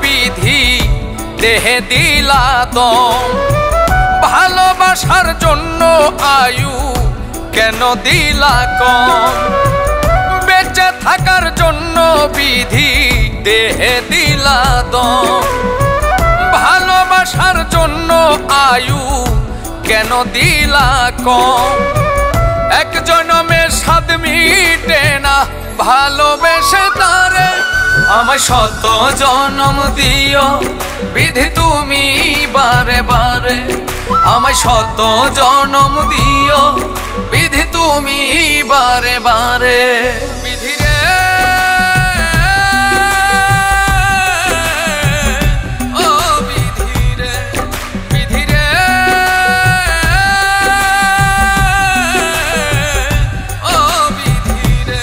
বিধি দেহে দিলা দম, ভালোবাসার জন্য আয়ু কেন দিলা কম, বেঁচে থাকার জন্য বিধি দেহে দিলা দম, ভালোবাসার জন্য আয়ু কেন দিলা কম। এক জনমে স্বাদ মিটে না ভালোবেসে তারে, আমায় শত জনম দিও বিধি তুমি বারে বারে, আমায় শত জনম দিও বিধি তুমি বারে বারে। বিধি রে ও বিধি রে, বিধি রে ও বিধি রে।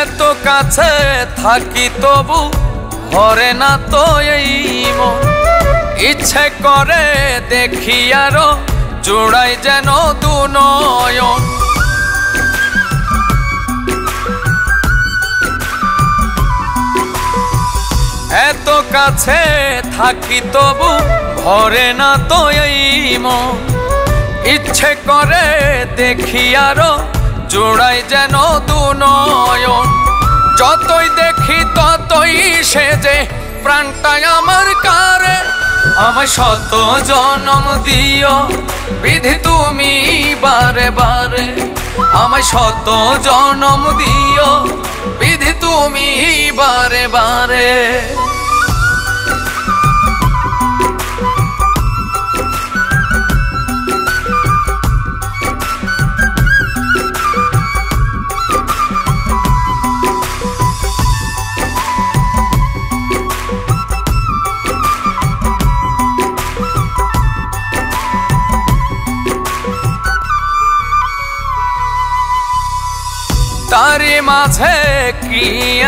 এত কাছে থাকি তবু ভরে না তো এই মন, ইচ্ছে করে দেখি আরো জোড়াই যেন দু নয়ন। এত কাছে থাকি তবু ভরে না তো এই মন, ইচ্ছে করে দেখি আরো জোড়াই যেন দু নয়ন। যতই দেখি ততই সেজে প্রাণটাই আমার কারে, আমায় শত জনম দিও বিধি তুমি বারে বারে, আমায় শত জনম দিও বিধি তুমি বারে বারে। তারি মাঝে কি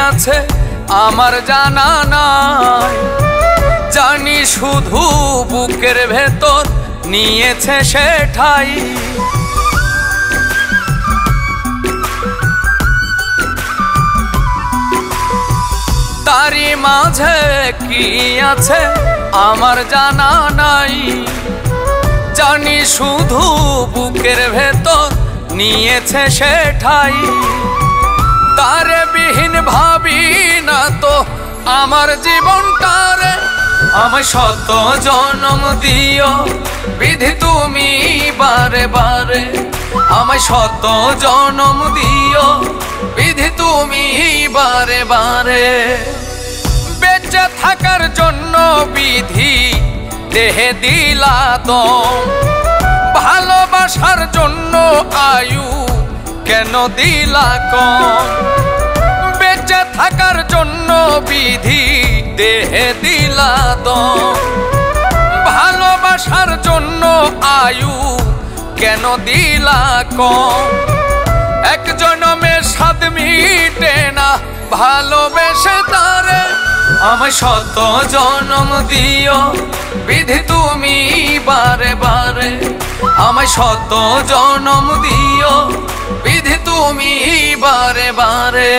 আছে আমার জানা নাই, জানি শুধু বুকের ভেতর নিয়েছে সে ঠাই। তারি মাঝে কি আছে আমার জানা নাই, জানি শুধু বুকের ভেতর নিয়েছে সে ঠাই। তারে বিহীন ভাবি না তো আমার জীবনটারে, আমায় শত জনম দিও বিধি তুমি বারে বারে, আমায় শত জনম দিও বিধি তুমি বারে বারে। বেঁচে থাকার জন্য বিধি দেহে দিলা দম, ভালোবাসার জন্য আয়ু কেন দিলা কম, বেঁচে থাকার জন্য বিধি দেহে দিলা দম, ভালোবাসার জন্য আয়ু কেন দিলা কম। এক জনমে স্বাদ মিটে না ভালোবেসে তারে, আমায় শত জনম দিও বিধি তুমি বারে বারে, আমায় শত জনম দিও বিধি তুমি বারে বারে।